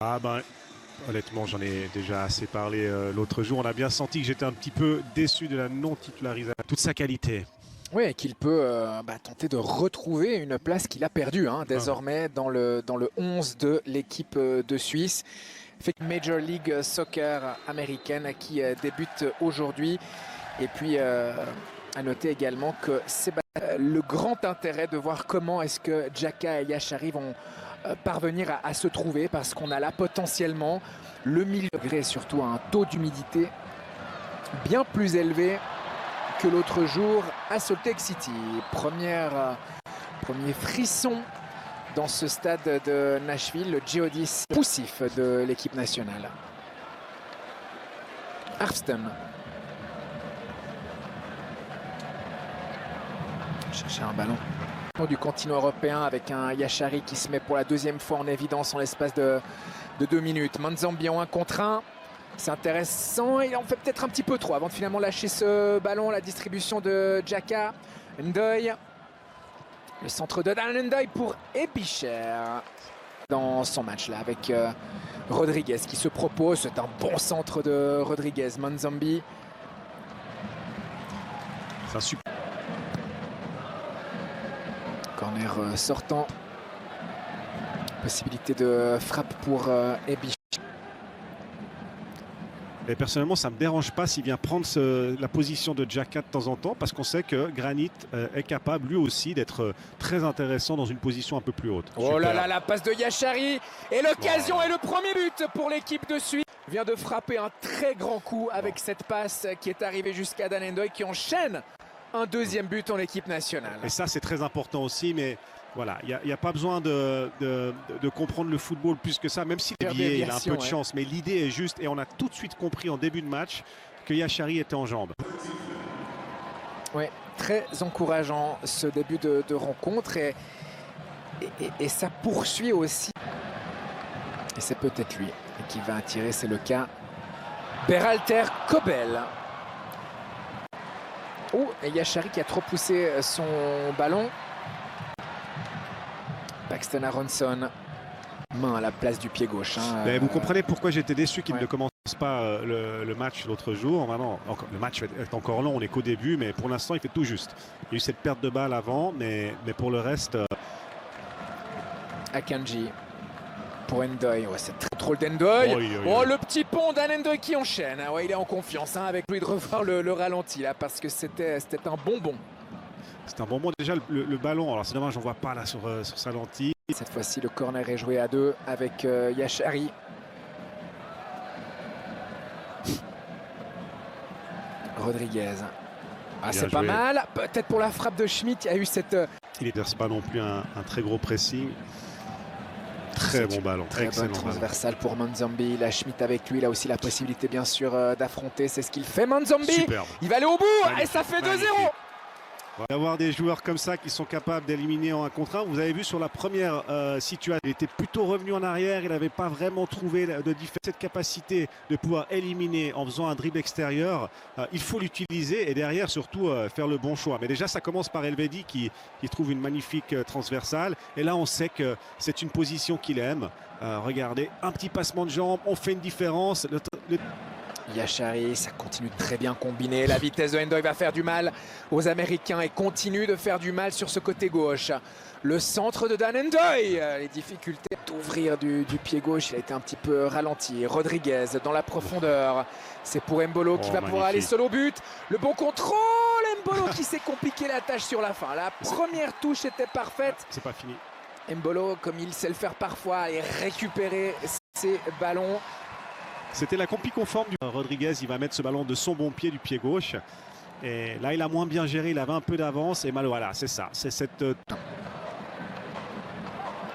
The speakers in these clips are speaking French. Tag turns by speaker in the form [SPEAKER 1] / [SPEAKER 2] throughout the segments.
[SPEAKER 1] Ah ben, honnêtement, j'en ai déjà assez parlé l'autre jour. On a bien senti que j'étais un petit peu déçu de la non-titularisation. Toute sa qualité.
[SPEAKER 2] Oui, qu'il peut tenter de retrouver une place qu'il a perdue désormais dans le 11 de l'équipe de Suisse. Major League Soccer américaine qui débute aujourd'hui. Et puis à noter également que c'est le grand intérêt de voir comment est-ce que Xhaka et Yashari vont parvenir à se trouver, parce qu'on a là potentiellement le milieu degré, surtout un taux d'humidité bien plus élevé que l'autre jour à Salt Lake City. Premier frisson dans ce stade de Nashville, le Geodis poussif de l'équipe nationale. Arfstem. Chercher un ballon du continent européen avec un Yashari qui se met pour la deuxième fois en évidence en l'espace de 2 minutes. Manzambi en 1 contre 1. C'est intéressant, il en fait peut-être un petit peu trop avant de finalement lâcher ce ballon. La distribution de Xhaka. Ndoye. Le centre de Dan Ndoye pour Ebicher dans son match là avec Rodriguez qui se propose. C'est un bon centre de Rodriguez. Manzambi.
[SPEAKER 1] C'est un super.
[SPEAKER 2] Corner sortant. Possibilité de frappe pour Ebicher.
[SPEAKER 1] Et personnellement, ça ne me dérange pas s'il vient prendre la position de Xhaka de temps en temps, parce qu'on sait que Granit est capable lui aussi d'être très intéressant dans une position un peu plus haute.
[SPEAKER 2] Oh là là, la passe de Yashari et l'occasion est le premier but pour l'équipe de Suisse. Vient de frapper un très grand coup avec cette passe qui est arrivée jusqu'à Dan Ndoye qui enchaîne un deuxième but en équipe nationale.
[SPEAKER 1] Et ça, c'est très important aussi, mais voilà, il n'y a pas besoin de comprendre le football plus que ça, même si il a un peu de chance. Mais l'idée est juste, et on a tout de suite compris en début de match que Yashari était en jambes.
[SPEAKER 2] Oui, très encourageant ce début de rencontre, et ça poursuit aussi. Et c'est peut-être lui qui va attirer, c'est le cas. Berhalter Kobel. Oh, et Yashari qui a trop poussé son ballon. Paxton Aronson, main à la place du pied gauche.
[SPEAKER 1] Mais vous comprenez pourquoi j'étais déçu qu'il ne commence pas le match l'autre jour. Maintenant, le match est encore long, on n'est qu'au début, mais pour l'instant, il fait tout juste. Il y a eu cette perte de balle avant, mais pour le reste...
[SPEAKER 2] Akanji pour Ndoye. Ouais, c'est très trop d'Ndoye. Oh, le petit pont d'Ndoye qui enchaîne. Ouais, il est en confiance avec lui de revoir le ralenti là, parce que c'était un bonbon.
[SPEAKER 1] C'est un bonbon déjà le ballon. Alors c'est dommage, on ne voit pas là sur sa lentille.
[SPEAKER 2] Cette fois-ci, le corner est joué à 2 avec Yashari. Rodriguez. Ah, c'est pas mal. Peut-être pour la frappe de Schmitt, il y a eu cette...
[SPEAKER 1] Il n'exerce pas non plus un très gros pressing. Très bon ballon.
[SPEAKER 2] Très bonne transversale pour Manzambi. La Schmitt avec lui, il a aussi la possibilité bien sûr d'affronter. C'est ce qu'il fait, Manzambi.
[SPEAKER 1] Superbe.
[SPEAKER 2] Il va aller au bout. Magnifique. Et ça fait 2-0.
[SPEAKER 1] D'avoir des joueurs comme ça qui sont capables d'éliminer en 1 contre 1. Vous avez vu sur la première situation, il était plutôt revenu en arrière. Il n'avait pas vraiment trouvé cette capacité de pouvoir éliminer en faisant un dribble extérieur. Il faut l'utiliser et derrière surtout faire le bon choix. Mais déjà ça commence par Elvedi qui trouve une magnifique transversale. Et là on sait que c'est une position qu'il aime. Regardez, un petit passement de jambes, on fait une différence.
[SPEAKER 2] Yashari, ça continue de très bien combiner. La vitesse de Ndoye va faire du mal aux Américains et continue de faire du mal sur ce côté gauche. Le centre de Dan Ndoye, les difficultés d'ouvrir du pied gauche, il a été un petit peu ralenti. Rodriguez dans la profondeur, c'est pour Mbolo qui va pouvoir aller seul au but. Le bon contrôle, Mbolo qui s'est compliqué la tâche sur la fin. La première touche était parfaite.
[SPEAKER 1] C'est pas fini.
[SPEAKER 2] Mbolo, comme il sait le faire parfois, et récupérer ses ballons.
[SPEAKER 1] C'était la compli conforme du Rodriguez. Il va mettre ce ballon de son bon pied, du pied gauche. Et là, il a moins bien géré. Il avait un peu d'avance. Et mal, voilà, c'est ça. C'est cette...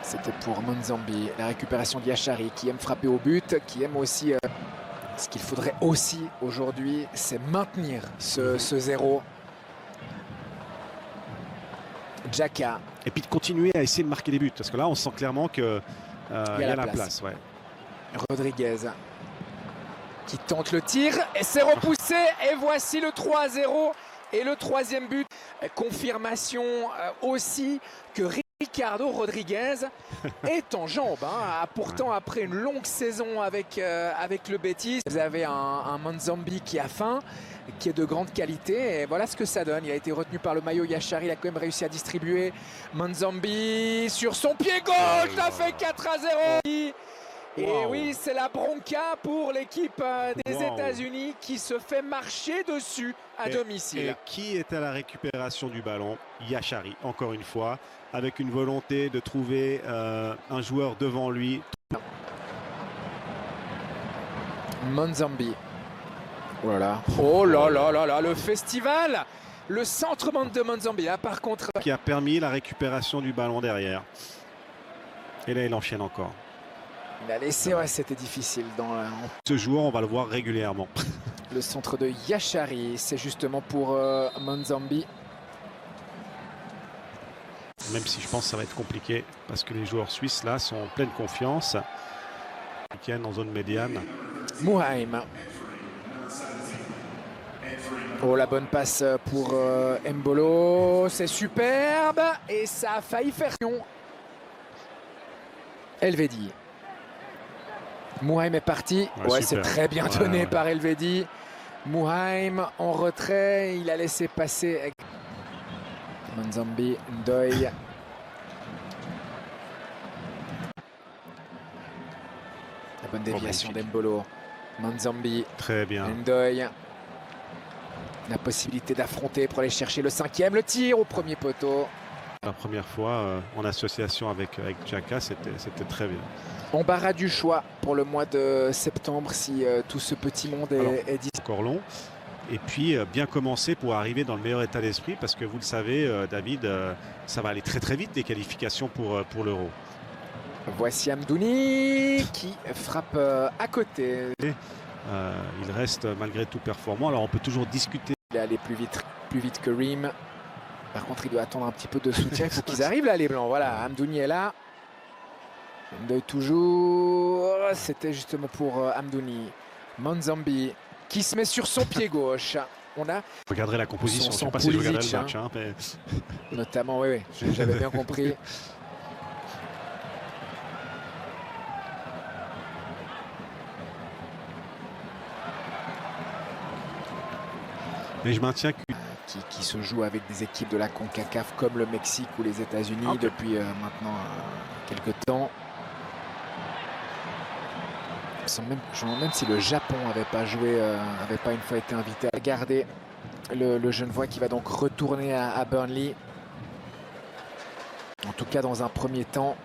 [SPEAKER 2] C'était pour Manzambi. La récupération de Yashari qui aime frapper au but, qui aime aussi... ce qu'il faudrait aussi aujourd'hui, c'est maintenir ce 0. Xhaka.
[SPEAKER 1] Et puis de continuer à essayer de marquer des buts. Parce que là, on sent clairement qu'il y a la place. Ouais.
[SPEAKER 2] Rodriguez qui tente le tir et c'est repoussé, et voici le 3-0 et le 3e but. Confirmation aussi que Ricardo Rodriguez est en jambes. Hein. Pourtant, après une longue saison avec le Betis, vous avez un Manzambi qui a faim, qui est de grande qualité. Et voilà ce que ça donne. Il a été retenu par le maillot Yachari. Il a quand même réussi à distribuer. Manzambi sur son pied gauche. Ça fait 4-0. Et oui, c'est la bronca pour l'équipe des États-Unis qui se fait marcher dessus à domicile.
[SPEAKER 1] Et qui est à la récupération du ballon? Yachari, encore une fois, avec une volonté de trouver un joueur devant lui.
[SPEAKER 2] Manzambi. Oh là là. Oh là là là là, le festival. Le centre de Manzambi, là par contre.
[SPEAKER 1] Qui a permis la récupération du ballon derrière. Et là, il enchaîne encore.
[SPEAKER 2] Il a laissé, ouais, c'était difficile.
[SPEAKER 1] Ce joueur, on va le voir régulièrement.
[SPEAKER 2] Le centre de Yachari, c'est justement pour Manzambi.
[SPEAKER 1] Même si je pense que ça va être compliqué, parce que les joueurs suisses, là, sont en pleine confiance. Week-end en zone médiane.
[SPEAKER 2] Muheim. Oh, la bonne passe pour Embolo. C'est superbe. Et ça a failli faire. Elvedi. Muheim est parti. Ouais, c'est très bien donné par Elvedi. Muheim en retrait. Il a laissé passer Manzambi, Ndoye. La bonne déviation d'Embolo. Manzambi.
[SPEAKER 1] Très bien.
[SPEAKER 2] Ndoye. La possibilité d'affronter pour aller chercher le 5e. Le tir au premier poteau.
[SPEAKER 1] La première fois en association avec Xhaka, c'était très bien.
[SPEAKER 2] Embarras du choix pour le mois de septembre si tout ce petit monde est
[SPEAKER 1] encore long. Et puis bien commencer pour arriver dans le meilleur état d'esprit parce que vous le savez, David, ça va aller très très vite les qualifications pour l'Euro.
[SPEAKER 2] Voici Amdouni qui frappe à côté.
[SPEAKER 1] Il reste malgré tout performant. Alors on peut toujours discuter.
[SPEAKER 2] Il est allé plus vite que Ream. Par contre, il doit attendre un petit peu de soutien. Il faut qu'ils arrivent là, les Blancs. Voilà, Amdouni est là. Ndoye toujours. C'était justement pour Amdouni. Manzambi qui se met sur son pied gauche. On a.
[SPEAKER 1] Je regarderai la composition. Je ne sais pas si je regarderai le match. Mais...
[SPEAKER 2] Notamment, oui, j'avais bien compris.
[SPEAKER 1] Mais je maintiens que...
[SPEAKER 2] Qui se joue avec des équipes de la CONCACAF comme le Mexique ou les États-Unis depuis maintenant quelques temps. Je me demande même si le Japon n'avait pas joué, n'avait pas une fois été invité à garder le Genevois qui va donc retourner à Burnley. En tout cas dans un premier temps.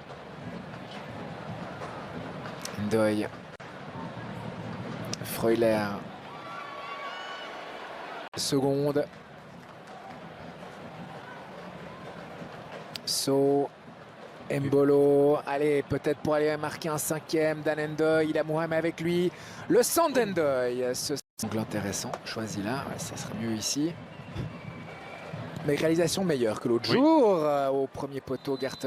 [SPEAKER 2] Ndoye. Freuler. Seconde. So, Embolo, allez, peut-être pour aller marquer un 5e, Dan Ndoye, il a Muheim avec lui, le centre d'Ndoye, ce angle intéressant, choisi là, ouais, ça serait mieux ici. Mais réalisation meilleure que l'autre jour, au premier poteau, Garten.